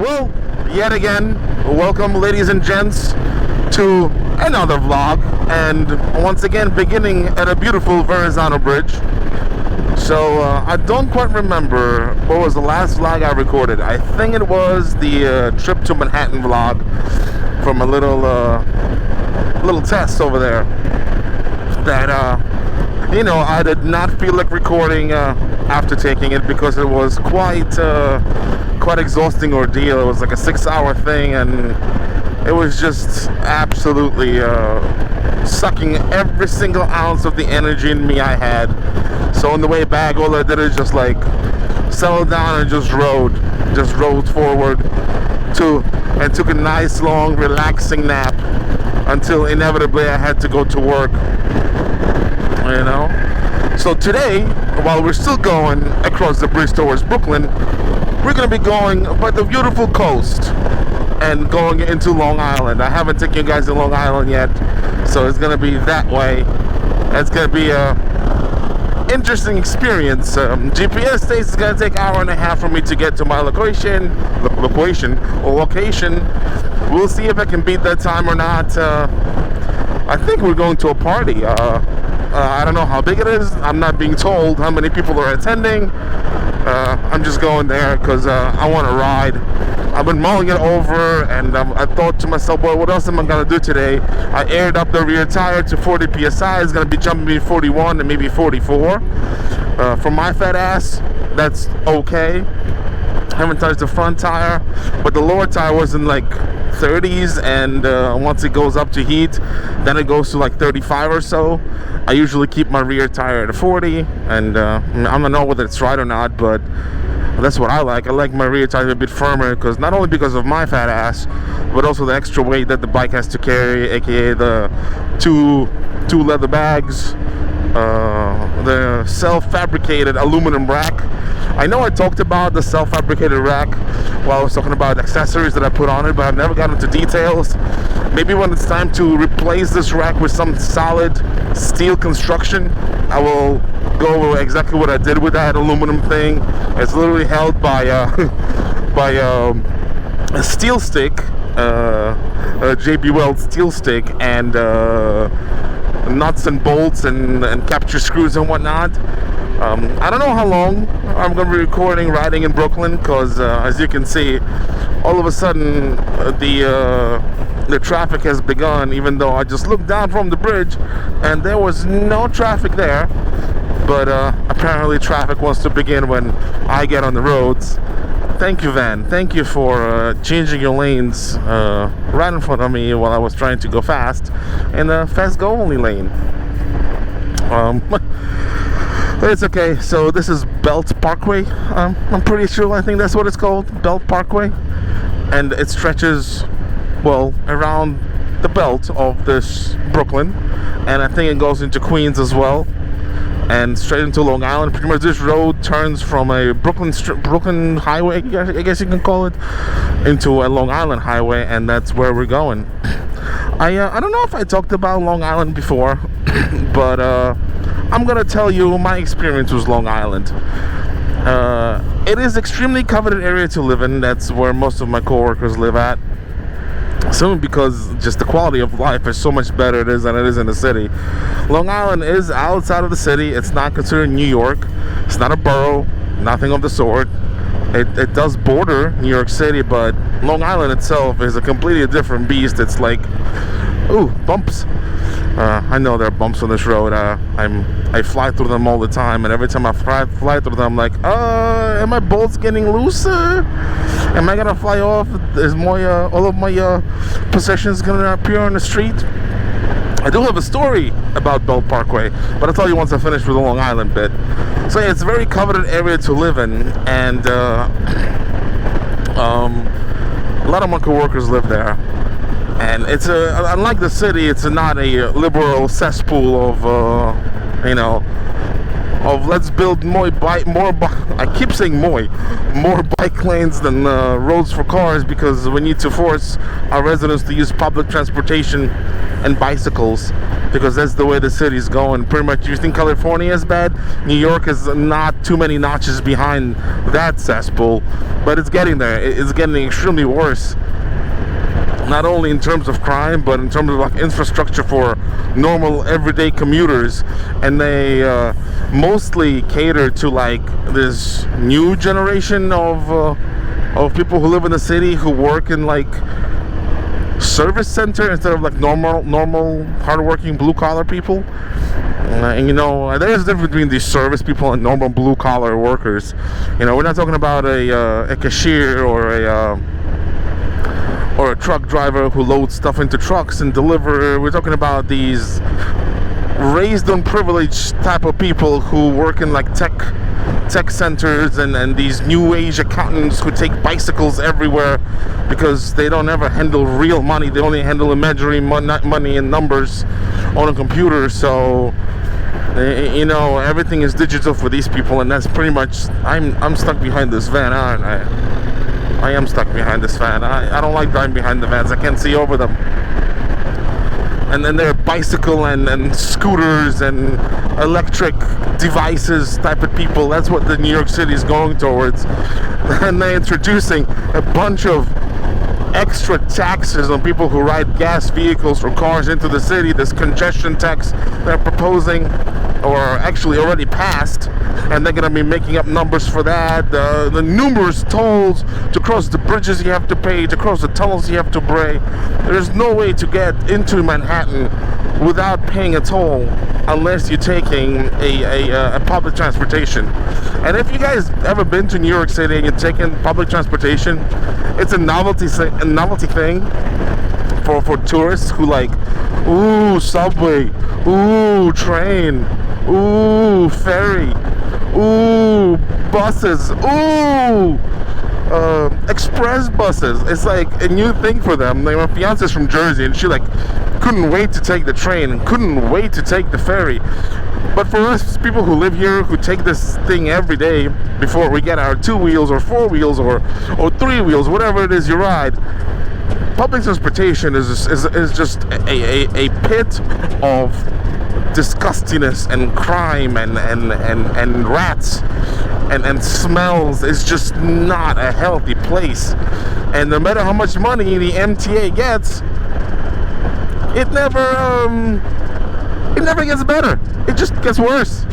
Well, yet again, welcome ladies and gents to another vlog, and once again beginning at a beautiful Verrazano Bridge. So I don't quite remember what was the last vlog I recorded. I think it was the trip to Manhattan vlog from a little test over there that I did not feel like recording after taking it because it was quite exhausting ordeal. It was like a 6-hour thing, and it was just absolutely sucking every single ounce of the energy in me I had. So on the way back, all I did is just like settle down and just rode forward and took a nice long relaxing nap until inevitably I had to go to work. So today, while we're still going across the bridge towards Brooklyn, we're going to be going by the beautiful coast and going into Long Island. I haven't taken you guys to Long Island yet, so it's going to be that way. It's going to be a interesting experience. GPS states it's going to take an hour and a half for me to get to my location. We'll see if I can beat that time or not. I think we're going to a party. I don't know how big it is. I'm not being told how many people are attending. I'm just going there because I want to ride. I've been mulling it over, and I thought to myself, well, what else am I going to do today? I aired up the rear tire to 40 psi. It's going to be jumping me 41 and maybe 44. For my fat ass, that's okay. I haven't touched the front tire, but the lower tire was in like 30s, and once it goes up to heat, then it goes to like 35 or so. I usually keep my rear tire at a 40, and I don't know whether it's right or not, but that's what I like. I like my rear tire a bit firmer, because not only because of my fat ass, but also the extra weight that the bike has to carry, aka the two leather bags, the self-fabricated aluminum rack. I know I talked about the self-fabricated rack while I was talking about accessories that I put on it, but I've never got into details. Maybe when it's time to replace this rack with some solid steel construction, I will go over exactly what I did with that aluminum thing. It's literally held by a steel stick, a JB Weld steel stick, and nuts and bolts and capture screws and whatnot. I don't know how long I'm going to be recording riding in Brooklyn, because as you can see, all of a sudden the traffic has begun, even though I just looked down from the bridge and there was no traffic there. But apparently traffic wants to begin when I get on the roads. Thank you, van. Thank you for changing your lanes right in front of me while I was trying to go fast in the fast go only lane. But it's okay. So this is Belt Parkway. I'm pretty sure. I think that's what it's called, Belt Parkway, and it stretches around the belt of this Brooklyn, and I think it goes into Queens as well, and straight into Long Island. Pretty much this road turns from a Brooklyn highway, I guess you can call it, into a Long Island highway, and that's where we're going. I don't know if I talked about Long Island before, but I'm gonna tell you my experience with Long Island. It is extremely coveted area to live in. That's where most of my coworkers live at. Simply because just the quality of life is so much better than it is in the city. Long Island is outside of the city. It's not considered New York. It's not a borough. Nothing of the sort. It does border New York City, but Long Island itself is a completely different beast. It's like, ooh, bumps. I know there are bumps on this road. I fly through them all the time, and every time I fly through them, I'm like, am my bolts getting looser? Am I gonna fly off? Is all of my possessions gonna appear on the street? I do have a story about Belt Parkway, but I'll tell you once I finish with the Long Island bit. So yeah, it's a very coveted area to live in, and a lot of my coworkers live there. And it's unlike the city, it's not a liberal cesspool of let's build more bike lanes than roads for cars, because we need to force our residents to use public transportation and bicycles because that's the way the city's going. Pretty much, you think California is bad? New York is not too many notches behind that cesspool, but it's getting there. It's getting extremely worse. Not only in terms of crime, but in terms of like infrastructure for normal everyday commuters, and they mostly cater to like this new generation of people who live in the city who work in like service center instead of like normal hardworking blue collar people. And you know, there's a difference between these service people and normal blue collar workers. You know, we're not talking about a cashier or a truck driver who loads stuff into trucks and deliver. We're talking about these raised on privilege type of people who work in like tech centers, and these new age accountants who take bicycles everywhere because they don't ever handle real money. They only handle imaginary money and numbers on a computer. So you know, everything is digital for these people, and that's pretty much, I'm stuck behind this van, aren't I am stuck behind this van. I don't like driving behind the vans. I can't see over them. And then there are bicycle and scooters and electric devices type of people. That's what the New York City is going towards. And they're introducing a bunch of extra taxes on people who ride gas vehicles or cars into the city. This congestion tax they're proposing, or actually already passed, and they're going to be making up numbers for that. The numerous tolls to cross the bridges you have to pay, to cross the tunnels you have to pay. There's no way to get into Manhattan without paying a toll unless you're taking a public transportation. And if you guys ever been to New York City and you're taking public transportation, it's a novelty thing for tourists who like, ooh, subway, ooh, train, ooh, ferry, ooh, buses, ooh, express buses. It's like a new thing for them. Like, my fiance's from Jersey, and she like couldn't wait to take the train and couldn't wait to take the ferry. But for us people who live here, who take this thing every day before we get our 2 wheels or 4 wheels or 3 wheels, whatever it is you ride, public transportation is just a pit of disgustiness and crime and rats and smells. It's just not a healthy place. And no matter how much money the MTA gets, it never gets better. It just gets worse.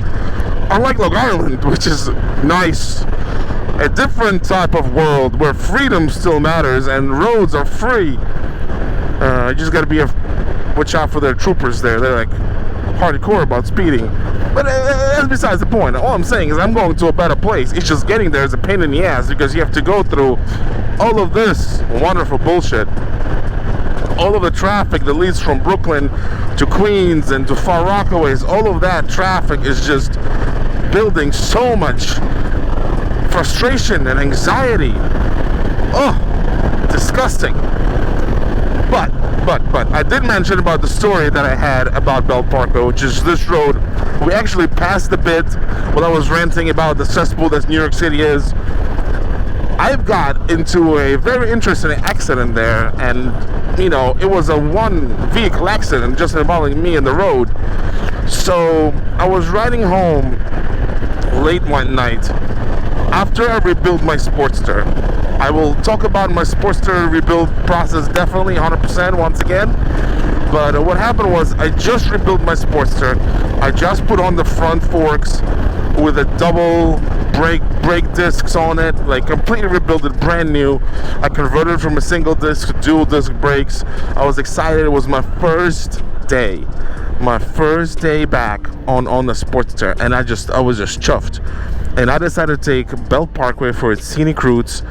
Unlike Long Island, which is nice, a different type of world where freedom still matters and roads are free. You just gotta watch out for their troopers there. They're like hardcore about speeding. But that's besides the point. All I'm saying is I'm going to a better place. It's just getting there is a pain in the ass because you have to go through all of this wonderful bullshit. All of the traffic that leads from Brooklyn to Queens and to Far Rockaways, all of that traffic is just building so much frustration and anxiety. Oh, disgusting. But I did mention about the story that I had about Belt Parkway, which is this road. We actually passed a bit while I was ranting about the cesspool that New York City is. I've got into a very interesting accident there, and you know, it was a one vehicle accident just involving me and the road. So I was riding home late one night after I rebuilt my Sportster. I will talk about my Sportster rebuild process definitely 100% once again. But what happened was I just rebuilt my Sportster. I just put on the front forks with a double brake discs on it, like completely rebuilt it, brand new. I converted from a single disc to dual disc brakes. I was excited. It was my first day back on the Sportster, and I was just chuffed. And I decided to take Belt Parkway for its scenic routes,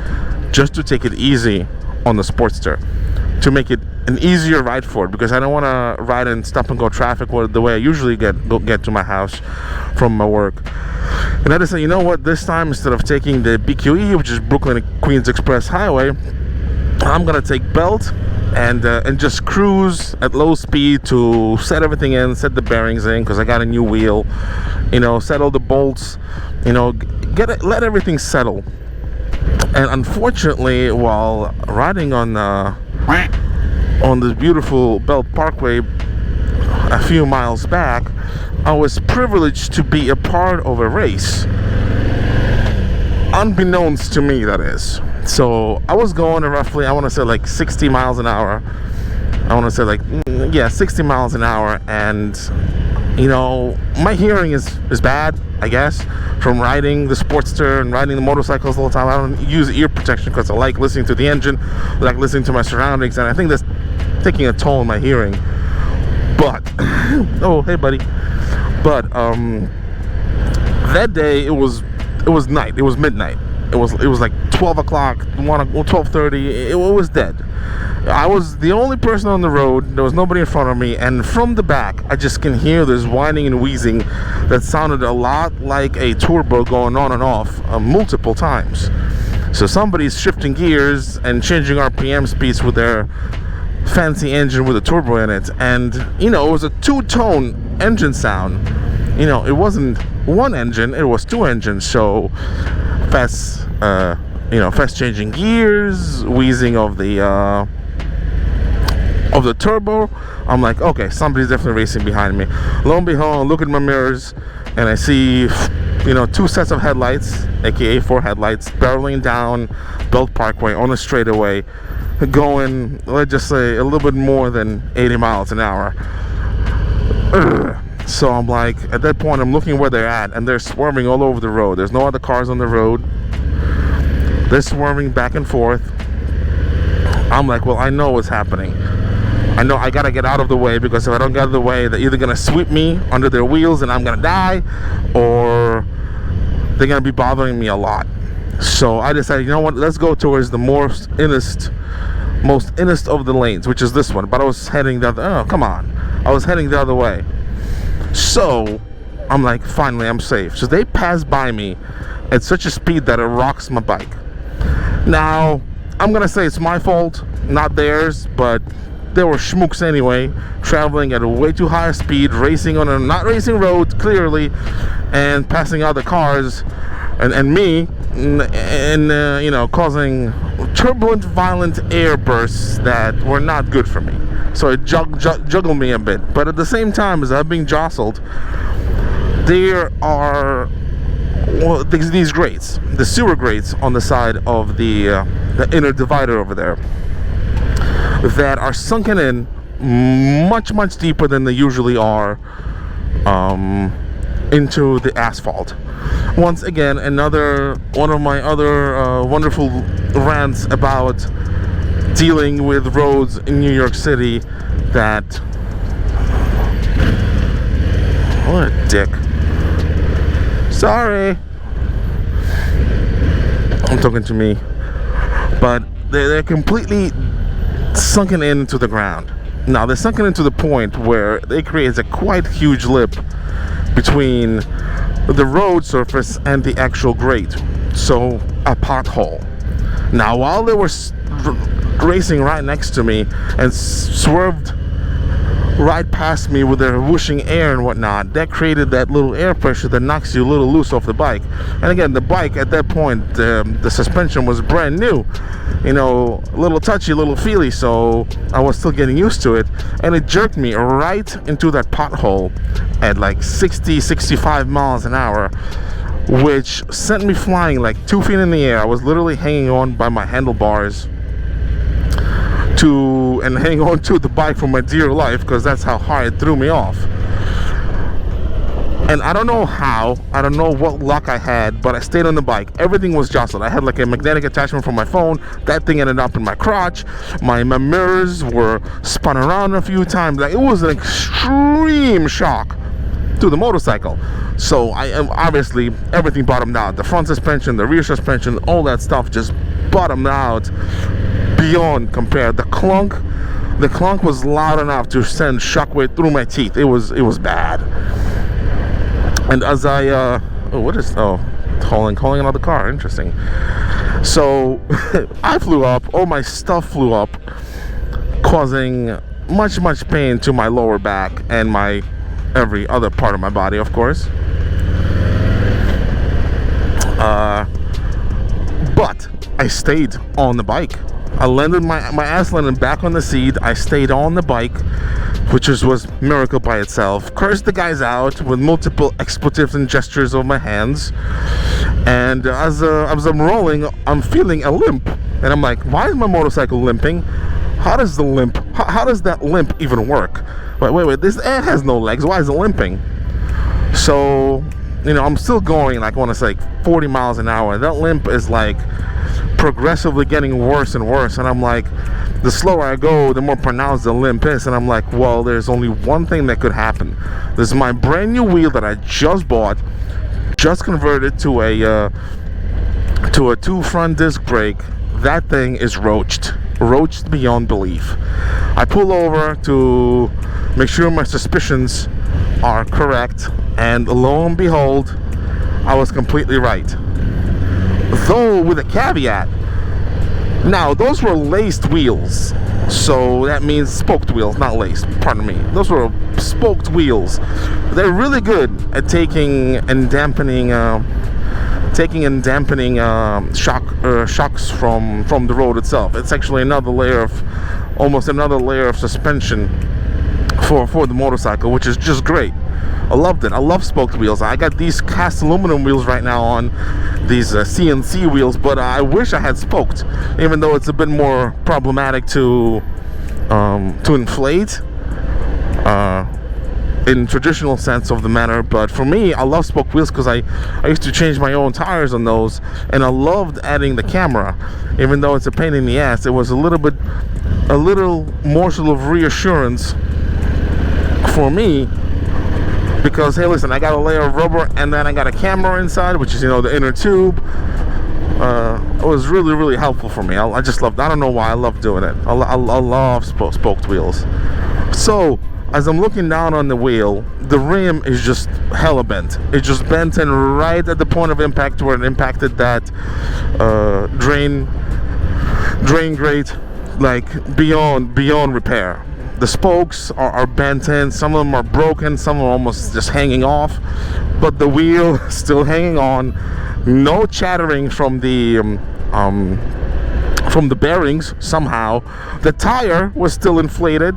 just to take it easy on the Sportster, to make it an easier ride for it, because I don't want to ride in stop and go traffic the way I usually get to my house from my work. And I decided, you know what, this time instead of taking the BQE, which is Brooklyn and Queens Express Highway, I'm gonna take Belt and just cruise at low speed to set everything in, set the bearings in, because I got a new wheel, you know, set all the bolts, you know, let everything settle. And unfortunately, while riding on this beautiful Belt Parkway, a few miles back, I was privileged to be a part of a race, unbeknownst to me, that is. So I was going at roughly, I want to say like 60 miles an hour. I want to say like, yeah, 60 miles an hour. And, you know, my hearing is bad, I guess, from riding the Sportster and riding the motorcycles all the time. I don't use ear protection because I like listening to the engine, I like listening to my surroundings, and I think that's taking a toll on my hearing. But, oh, hey, buddy. But, that day, it was night. It was midnight. It was like 12 o'clock, 12:30. It was dead. I was the only person on the road. There was nobody in front of me, and from the back, I just can hear this whining and wheezing that sounded a lot like a turbo going on and off multiple times. So somebody's shifting gears and changing RPM speeds with their fancy engine with a turbo in it, and you know, it was a two-tone engine sound. You know, it wasn't one engine, it was two engines. So fast, fast changing gears, wheezing of the turbo. I'm like, okay, somebody's definitely racing behind me. Lo and behold, I look at my mirrors and I see, you know, two sets of headlights, aka four headlights, barreling down Belt Parkway on a straightaway, going, let's just say, a little bit more than 80 miles an hour. So I'm like, at that point, I'm looking where they're at, and they're swerving all over the road. There's no other cars on the road. They're swerving back and forth. I'm like, well, I know what's happening. I know I gotta get out of the way, because if I don't get out of the way, they're either gonna sweep me under their wheels and I'm gonna die, or they're gonna be bothering me a lot. So I decided, you know what, let's go towards the most innest of the lanes, which is this one. But I was heading the other, oh, come on. I was heading the other way. So I'm like, finally, I'm safe. So they pass by me at such a speed that it rocks my bike. Now, I'm gonna say it's my fault, not theirs, but they were schmooks anyway, traveling at a way too high speed, racing on a not racing road, clearly, and passing other cars, and me, and you know, causing turbulent, violent air bursts that were not good for me. So it juggled me a bit. But at the same time, as I'm being jostled, there are these grates, the sewer grates on the side of the inner divider over there, that are sunken in much deeper than they usually are into the asphalt. Once again, another one of my other wonderful rants about dealing with roads in New York City. That, what a dick. Sorry, I'm talking to me. But they're completely sunken into the ground. Now they're sunken into the point where they create a quite huge lip between the road surface and the actual grate, so a pothole. Now while they were racing right next to me and swerved right past me with their whooshing air and whatnot, that created that little air pressure that knocks you a little loose off the bike. And again, the bike at that point, the suspension was brand new, you know, a little touchy, a little feely, so I was still getting used to it, and it jerked me right into that pothole at like 65 miles an hour, which sent me flying like 2 feet in the air. I was literally hanging on by my handlebars and hang on to the bike for my dear life, because that's how hard it threw me off. And I don't know how, I don't know what luck I had, but I stayed on the bike. Everything was jostled. I had like a magnetic attachment for my phone. That thing ended up in my crotch. My mirrors were spun around a few times. Like, it was an extreme shock to the motorcycle. So I am obviously, everything bottomed out. The front suspension, the rear suspension, all that stuff just bottomed out beyond compare. The clunk was loud enough to send shockwave through my teeth. It was bad. And as I calling another car, interesting. So I flew up, all my stuff flew up, causing much pain to my lower back and my every other part of my body, of course. But I stayed on the bike. I landed my ass landed back on the seat. I stayed on the bike was miracle by itself. Cursed the guys out with multiple expletives and gestures of my hands, and as I'm rolling, I'm feeling a limp, and I'm like, why is my motorcycle limping? How does that limp even work? Wait, this ant has no legs, why is it limping? So, I'm still going, like, I want to say 40 miles an hour. That limp is like progressively getting worse and worse, and I'm like, the slower I go, the more pronounced the limp is, and I'm like, well, there's only one thing that could happen. This is my brand new wheel that I just bought, just converted to a 2 front disc brake. That thing is roached beyond belief. I pull over to make sure my suspicions are correct, and lo and behold, I was completely right. Though with a caveat. Now, those were laced wheels, so that means spoked wheels, not laced, pardon me. Those were spoked wheels. They're really good at taking and dampening shocks from the road itself. It's actually almost another layer of suspension for the motorcycle, which is just great. I loved it. I love spoked wheels. I got these cast aluminum wheels right now on, these CNC wheels, but I wish I had spoked, even though it's a bit more problematic to inflate in traditional sense of the matter. But for me, I love spoked wheels because I used to change my own tires on those, and I loved adding the camera, even though it's a pain in the ass. It was a little morsel of reassurance for me, because, hey, listen, I got a layer of rubber and then I got a camera inside, which is, the inner tube. It was really, really helpful for me. I just loved, I don't know why, I love doing it. I love spoked wheels. So, as I'm looking down on the wheel, the rim is just hella bent. It just bent in right at the point of impact where it impacted that drain grate, like beyond repair. The spokes are bent in, some of them are broken, some are almost just hanging off, but the wheel is still hanging on. No chattering from the bearings somehow. The tire was still inflated,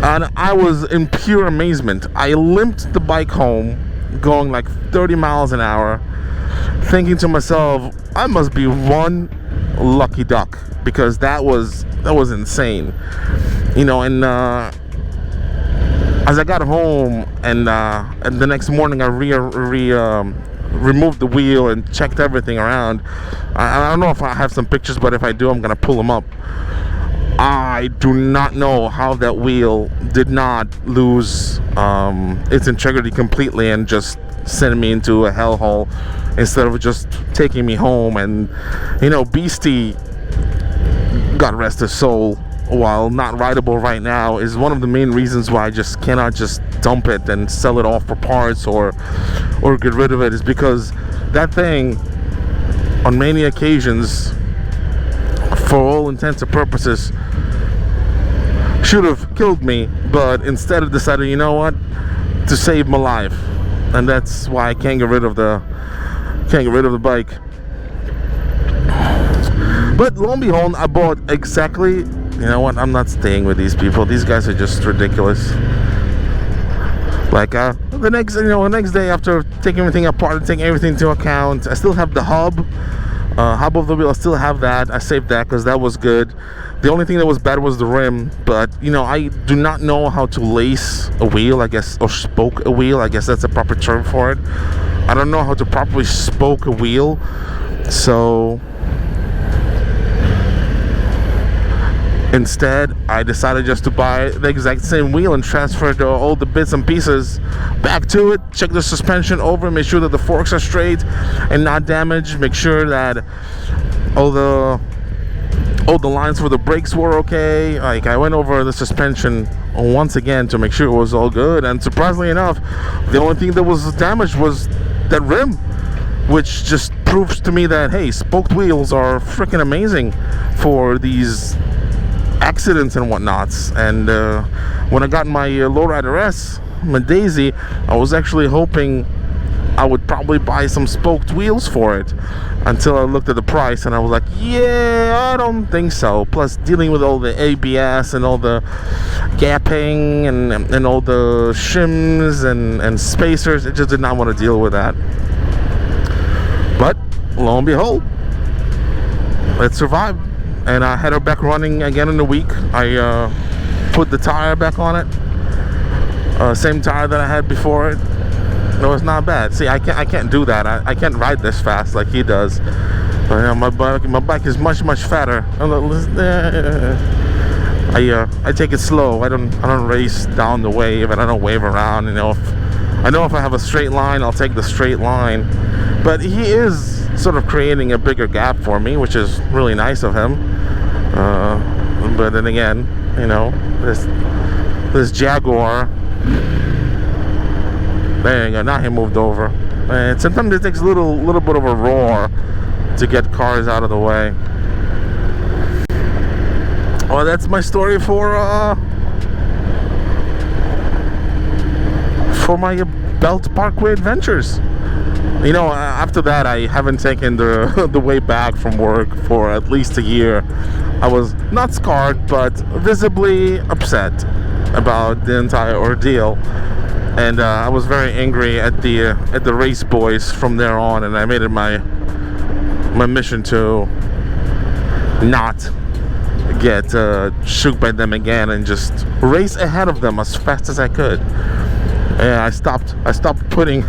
and I was in pure amazement. I limped the bike home, going like 30 miles an hour, thinking to myself, I must be one lucky duck, because that was insane. And as I got home and the next morning I removed the wheel and checked everything around. I don't know if I have some pictures, but if I do, I'm gonna pull them up. I do not know how that wheel did not lose its integrity completely and just send me into a hellhole instead of just taking me home. And Beastie, God rest his soul, while not rideable right now, is one of the main reasons why I just cannot just dump it and sell it off for parts or get rid of it, is because that thing on many occasions, for all intents and purposes, should have killed me, but instead of decided, you know what, to save my life. And that's why I can't get rid of the bike. But lo and behold, I bought exactly, you know what, I'm not staying with these people. These guys are just ridiculous. Like the next day, after taking everything apart and taking everything into account, I still have the hub of the wheel. I still have that. I saved that because that was good. The only thing that was bad was the rim. But I do not know how to lace a wheel, I guess, or spoke a wheel. I guess that's a proper term for it. I don't know how to properly spoke a wheel, so instead, I decided just to buy the exact same wheel and transfer all the bits and pieces back to it. Check the suspension over, make sure that the forks are straight and not damaged. Make sure that all the lines for the brakes were okay. Like, I went over the suspension once again to make sure it was all good. And surprisingly enough, the only thing that was damaged was that rim, which just proves to me that, hey, spoked wheels are freaking amazing for these accidents and whatnots. And when I got my lowrider S, my Daisy, I was actually hoping I would probably buy some spoked wheels for it, until I looked at the price and I was like, yeah, I don't think so. Plus, dealing with all the ABS and all the gapping and all the shims and spacers, I just did not want to deal with that. But lo and behold, it survived, and I had her back running again in a week. I put the tire back on it, same tire that I had before it. No, it's not bad. See, I can't do that. I can't ride this fast like he does. But, you know, my bike is much fatter. I take it slow. I don't race down the wave, and I don't wave around. You know, if I have a straight line, I'll take the straight line. But he is sort of creating a bigger gap for me, which is really nice of him. But then again, you know, this Jaguar. There you go. Now he moved over. And sometimes it takes a little bit of a roar to get cars out of the way. Well, that's my story for my Belt Parkway adventures. You know, after that, I haven't taken the way back from work for at least a year. I was not scarred, but visibly upset about the entire ordeal. And I was very angry at the race boys from there on, and I made it my mission to not get shook by them again and just race ahead of them as fast as I could. And I stopped putting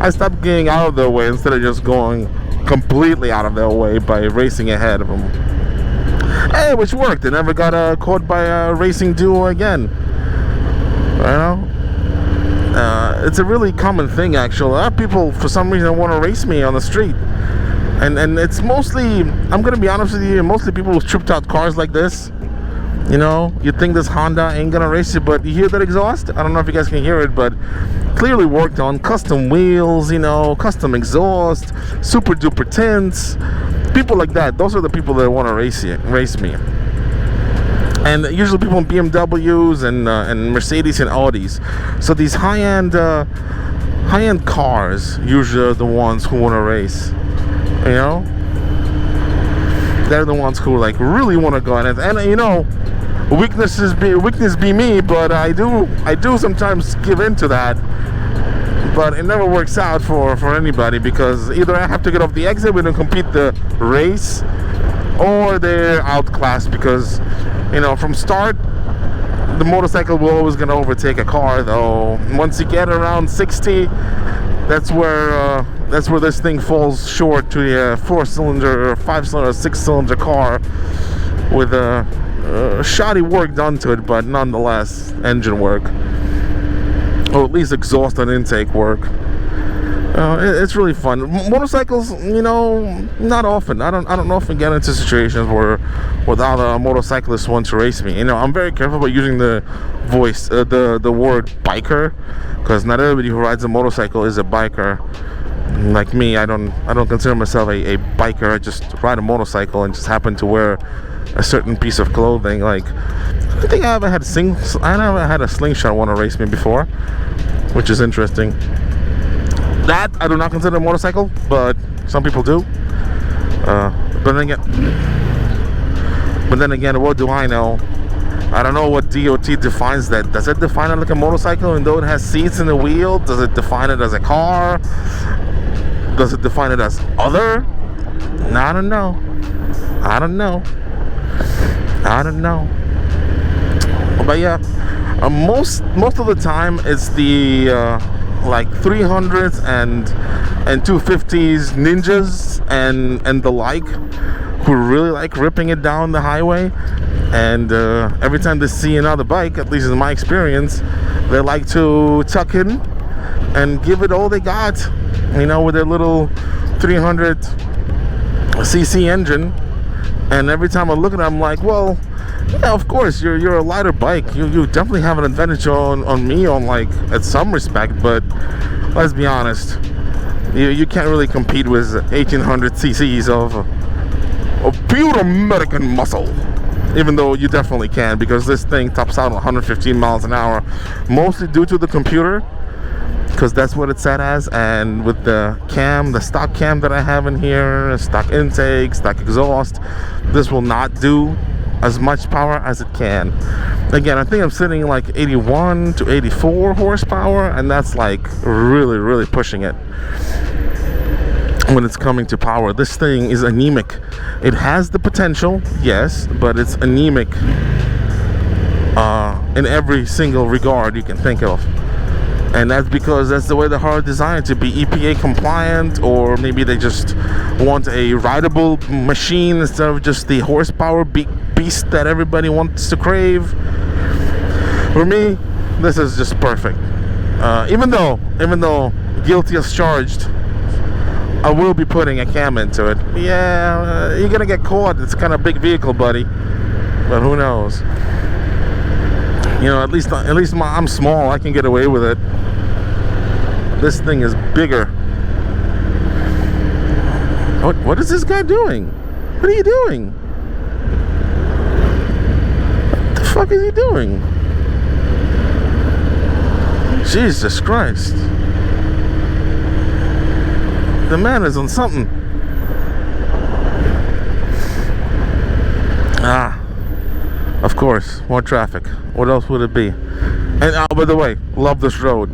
I stopped getting out of their way instead of just going completely out of their way by racing ahead of them. Hey, which worked. I never got caught by a racing duo again. You know, it's a really common thing, actually. A lot of people, for some reason, want to race me on the street, and it's mostly, I'm gonna be honest with you, mostly people with tripped out cars like this. You know, you think this Honda ain't gonna race you, but you hear that exhaust? I don't know if you guys can hear it, but clearly worked on. Custom wheels, you know, custom exhaust, super duper tints. People like that, those are the people that want to race me. And usually people in BMWs and Mercedes and Audis. So these high-end cars usually are the ones who want to race. You know, they're the ones who like really want to go in it. And you know, weakness be me, but I do sometimes give in to that. But it never works out for anybody, because either I have to get off the exit, we don't compete the race, or they're outclassed, because, you know, from start, the motorcycle will always gonna overtake a car. Though once you get around 60, that's where this thing falls short to a 4-cylinder, 5-cylinder, 6-cylinder car with shoddy work done to it, but nonetheless engine work, or at least exhaust and intake work. It's really fun. Motorcycles, you know, not often. I don't often get into situations where without a motorcyclist wants to race me. You know, I'm very careful about using the word biker, because not everybody who rides a motorcycle is a biker. Like me, I don't consider myself a biker. I just ride a motorcycle and just happen to wear a certain piece of clothing. Like, I think I never had a slingshot want to race me before, which is interesting. That I do not consider a motorcycle, but some people do. But then again, what do I know? I don't know what DOT defines that. Does it define it like a motorcycle, and though it has seats in the wheel? Does it define it as a car? Does it define it as other? I don't know. But yeah, most of the time it's the like 300s and 250s ninjas and the like, who really like ripping it down the highway. And every time they see another bike, at least in my experience, they like to tuck in and give it all they got, you know, with their little 300cc engine. And every time I look at it, I'm like, well, yeah, of course, you're a lighter bike. You definitely have an advantage on me, on like, at some respect. But let's be honest, you can't really compete with 1800 cc's of pure American muscle. Even though you definitely can, because this thing tops out at 115 miles an hour, mostly due to the computer. because that's what it's set as. And with the cam, the stock cam that I have in here, stock intake, stock exhaust, this will not do as much power as it can. Again, I think I'm sitting like 81 to 84 horsepower, and that's like really pushing it when it's coming to power. This thing is anemic. It has the potential, yes, but it's anemic in every single regard you can think of. And that's because that's the way they're hard designed to be EPA compliant, or maybe they just want a rideable machine instead of just the horsepower beast that everybody wants to crave. For me, this is just perfect. Even though guilty as charged, I will be putting a cam into it. Yeah, you're gonna get caught. It's kind of big vehicle, buddy. But who knows? You know, at least I'm small. I can get away with it. This thing is bigger. What is this guy doing? What are you doing? What the fuck is he doing? Jesus Christ. The man is on something. Of course, more traffic. What else would it be? And by the way, love this road.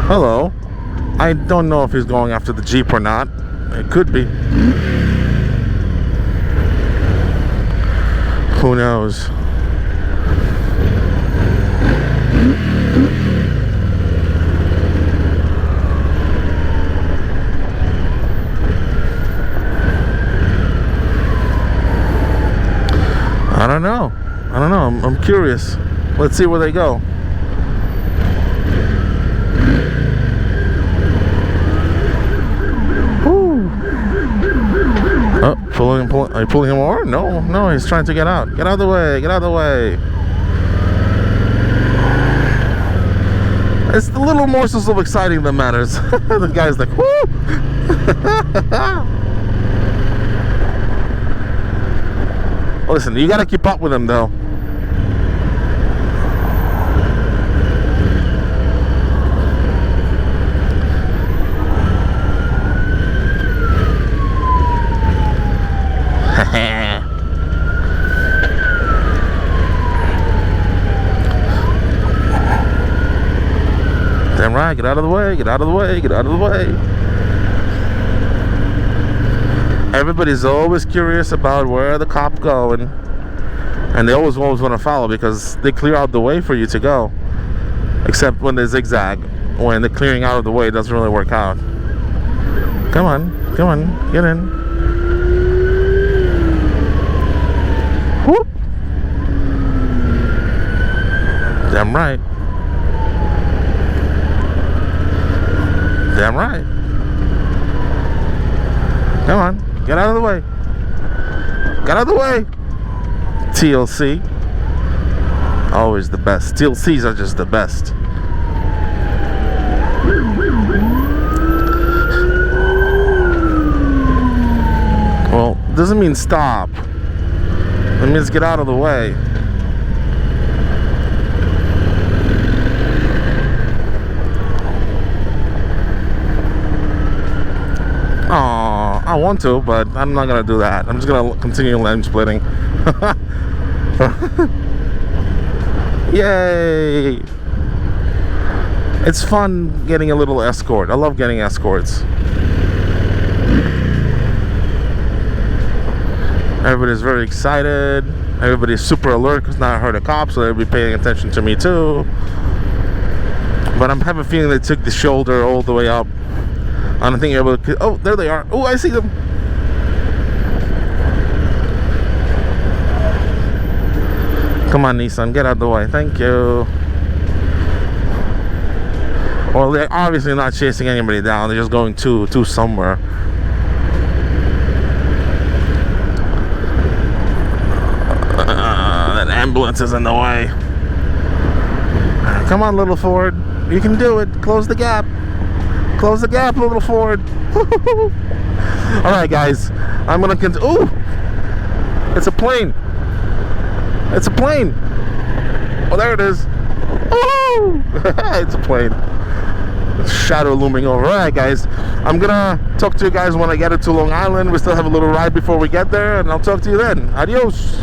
Hello. I don't know if he's going after the Jeep or not. It could be. Who knows? I don't know. I'm curious. Let's see where they go. Woo. Oh, are you pulling him over? No, he's trying to get out. Get out of the way. Get out of the way. It's the little morsels of exciting that matters. The guy's like, woo! Listen, you gotta keep up with him, though. Damn right, get out of the way, get out of the way, get out of the way. Everybody's always curious about where the cop going, and they always want to follow because they clear out the way for you to go. Except when they zigzag. When the clearing out of the way doesn't really work out. Come on, get in. Whoop! Damn right. Damn right. Come on. Get out of the way. Get out of the way. TLC. Always the best. TLCs are just the best. Well, doesn't mean stop. It means get out of the way. Oh, I want to, but I'm not gonna do that. I'm just gonna continue lane splitting. Yay! It's fun getting a little escort. I love getting escorts. Everybody's very excited. Everybody's super alert because now I heard a cop, so they'll be paying attention to me too. But I'm having a feeling they took the shoulder all the way up. I don't think you're able to. Oh, there they are. Oh, I see them. Come on, Nissan, get out of the way. Thank you. Well, they're obviously not chasing anybody down. They're just going to somewhere. That ambulance is in the way. Come on, little Ford. You can do it. Close the gap. Close the gap, little Ford. Alright, guys. I'm gonna continue. Ooh! It's a plane. It's a plane. Oh, there it is. Woo! It's a plane. Shadow looming over. Alright, guys, I'm gonna talk to you guys when I get it to Long Island. We still have a little ride before we get there, and I'll talk to you then. Adios.